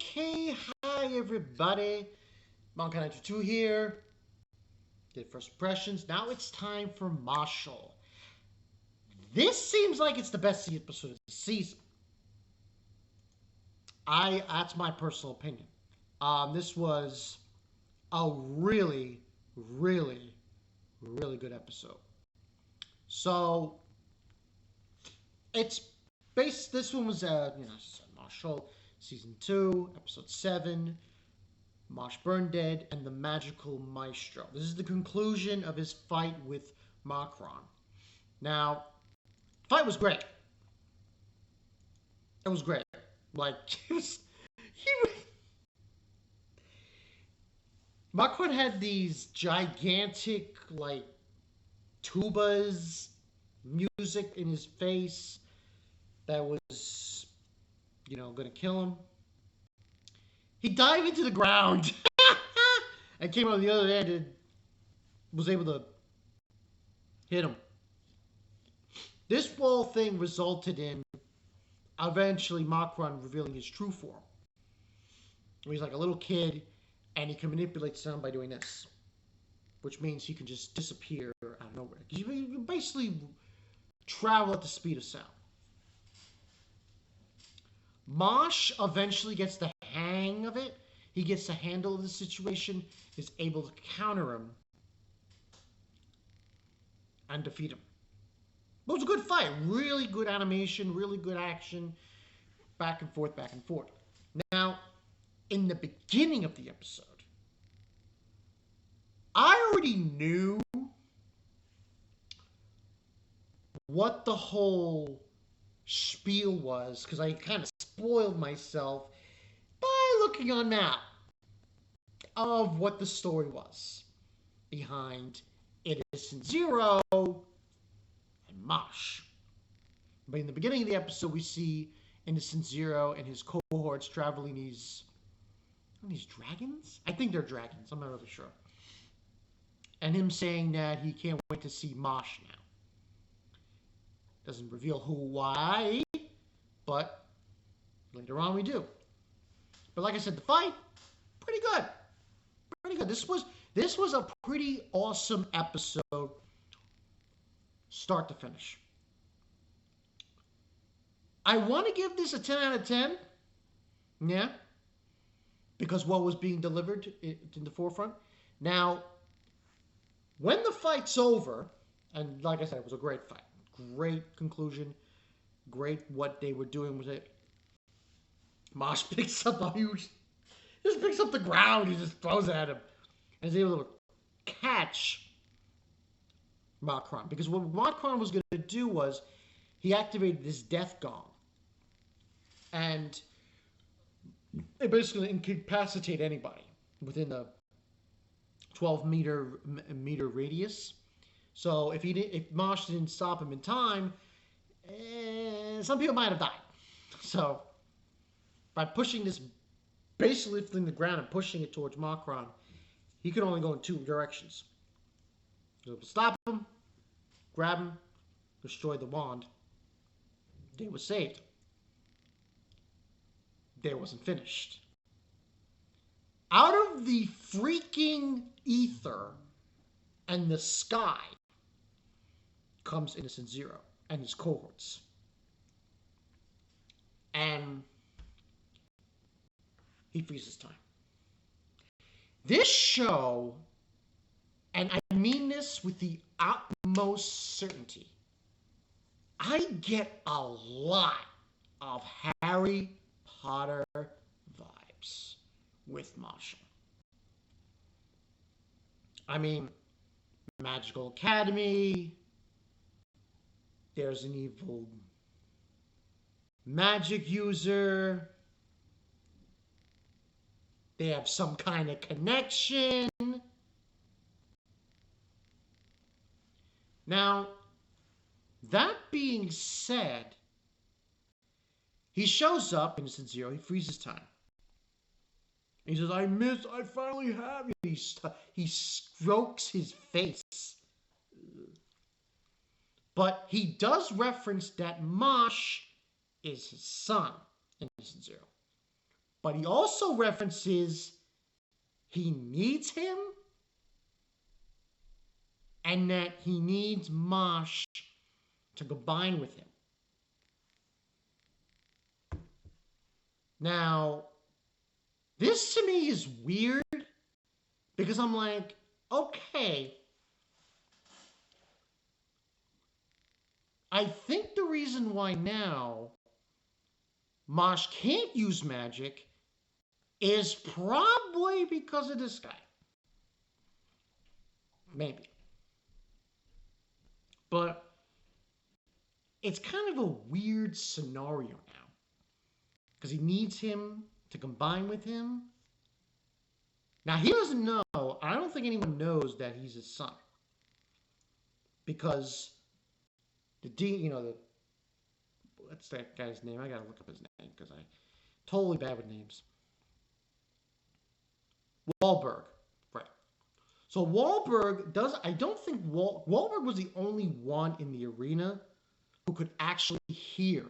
Okay, hi everybody. Monkey92 here. Did first impressions. Now it's time for Mashle. This seems like it's the best episode of the season. That's my personal opinion. This was a really, really, really good episode. So it's based. This one was Mashle season 2, episode 7. Burnedead and the magical Maestro. This is the conclusion of his fight with Macron. Now, the fight was great. It was great. Like, Macron had these gigantic, like, tubas, music in his face that was, gonna kill him. He dived into the ground and came out on the other end and was able to hit him. This whole thing resulted in eventually Macron revealing his true form. He's like a little kid and he can manipulate sound by doing this, which means he can just disappear out of nowhere. You basically travel at the speed of sound. Mosh eventually gets the hang of it. He gets the handle of the situation, is able to counter him and defeat him. It was a good fight. Really good animation, really good action. Back and forth, back and forth. Now, in the beginning of the episode, I already knew what the whole spiel was because I kind of spoiled myself by looking on map of what the story was behind Innocent Zero and Mosh. But in the beginning of the episode, we see Innocent Zero and his cohorts traveling these dragons? I think they're dragons. I'm not really sure. And him saying that he can't wait to see Mosh now. Doesn't reveal who, why, but later on we do. But like I said, the fight, pretty good. Pretty good. This was a pretty awesome episode, start to finish. I want to give this a 10 out of 10. Yeah. Because what was being delivered in the forefront. Now, when the fight's over, and like I said, it was a great fight. Great conclusion. Great what they were doing with it. Mosh picks up the ground. He just throws it at him. And is able to catch Macron. Because what Macron was going to do was he activated this death gong. And it basically incapacitate anybody within the 12-meter radius. So if Mosh didn't stop him in time, some people might have died. So by pushing this, basically lifting the ground and pushing it towards Macron, he could only go in two directions. So to stop him, grab him, destroy the wand. They were saved. They wasn't finished. Out of the freaking ether and the sky comes Innocent Zero and his cohorts. And he freezes time. This show, and I mean this with the utmost certainty, I get a lot of Harry Potter vibes with Mashle. I mean, Magical Academy, there's an evil magic user, they have some kind of connection. Now, that being said, he shows up, Innocent Zero, he freezes time. He says, I finally have you. He strokes his face. But he does reference that Mosh is his son, Innocent Zero. But he also references he needs him and that he needs Mosh to combine with him. Now, this to me is weird because I'm like, okay, I think the reason why now Mosh can't use magic is probably because of this guy. Maybe. But it's kind of a weird scenario now. Because he needs him to combine with him. Now, he doesn't know. I don't think anyone knows that he's his son. Because what's that guy's name? I gotta look up his name because I'm totally bad with names. Wahlberg. Right. So Wahlberg does, I don't think Wahlberg was the only one in the arena who could actually hear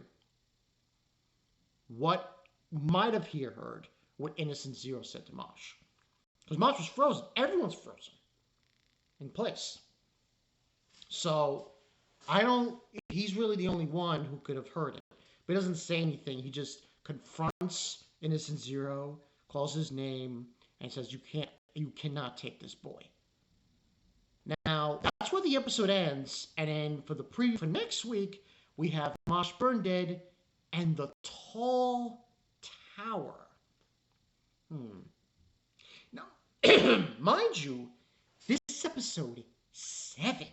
what might have heard what Innocent Zero said to Mosh. Because Mosh was frozen. Everyone's frozen in place. So he's really the only one who could have heard it. But he doesn't say anything. He just confronts Innocent Zero, calls his name, and says, you cannot take this boy. Now, that's where the episode ends. And then for the preview for next week, we have Mosh Burnedead and the Tall Tower. Now, mind you, this is episode 7.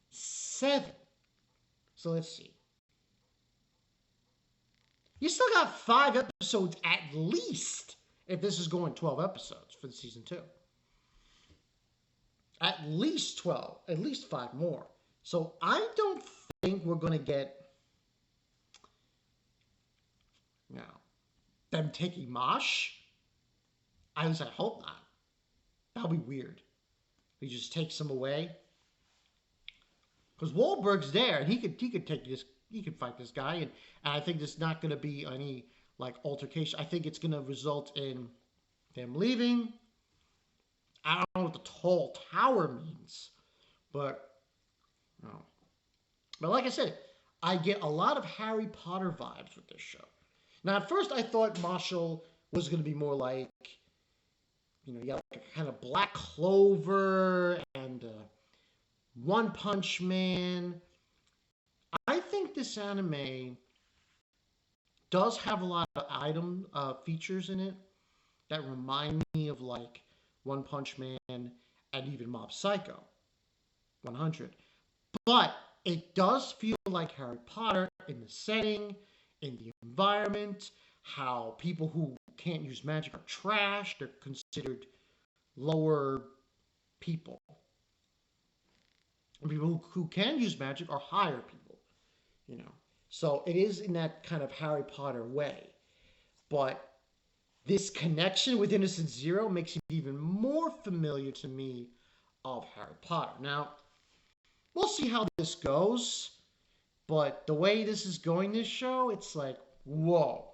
7. So let's see. You still got 5 episodes at least if this is going 12 episodes for the season 2. At least 12. At least 5 more. So I don't think we're going to get them taking Mosh. At least I hope not. That'll be weird. He just takes him away. Because Wahlberg's there, and he could take this. He could fight this guy, and I think there's not going to be any altercation. I think it's going to result in them leaving. I don't know what the Tall Tower means, but like I said, I get a lot of Harry Potter vibes with this show. Now, at first, I thought Mashle was going to be more like, you got a kind of Black Clover and One Punch Man. I think this anime does have a lot of features in it that remind me of One Punch Man and even Mob Psycho 100. But it does feel like Harry Potter in the setting, in the environment, how people who can't use magic are trash. They're considered lower people. And people who can use magic are higher people. So it is in that kind of Harry Potter way. But this connection with Innocent Zero makes it even more familiar to me of Harry Potter. Now, we'll see how this goes. But the way this is going, this show, it's like, whoa.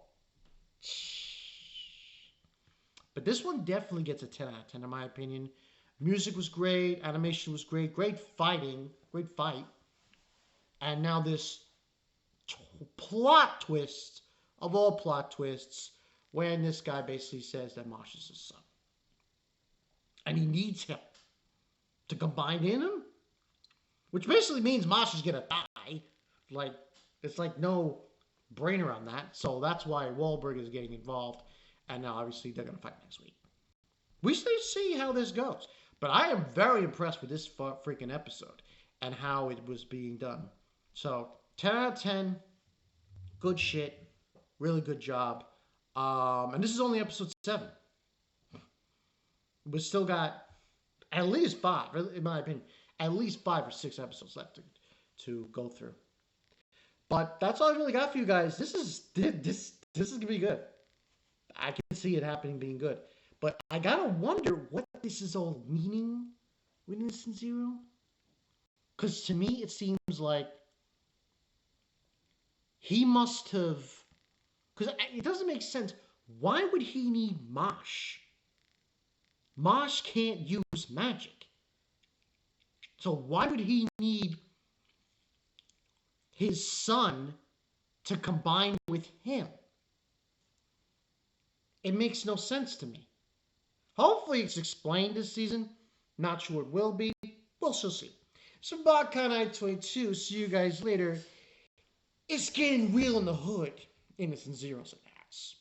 But this one definitely gets a 10 out of 10 in my opinion. Music was great. Animation was great. Great fighting. Great fight. And now this plot twist of all plot twists when this guy basically says that Mosh is his son. And he needs him to combine in him. Which basically means Mosh is going to die. It's no brainer on that. So that's why Wahlberg is getting involved. And now, obviously, they're going to fight next week. We should see how this goes. But I am very impressed with this freaking episode and how it was being done. So, 10 out of 10. Good shit. Really good job. And this is only episode 7. We still got at least 5, in my opinion. At least 5 or 6 episodes left to go through. But that's all I really got for you guys. This is gonna be good. I can see it happening, being good. But I gotta wonder what this is all meaning with Innocent Zero. Because to me, it seems like he must have Because it doesn't make sense. Why would he need Mosh? Mosh can't use magic. So why would he need his son to combine with him? It makes no sense to me. Hopefully it's explained this season. Not sure it will be. We'll still see. So Botcon I-22. See you guys later. It's getting real in the hood. Innocent Zeros in the house.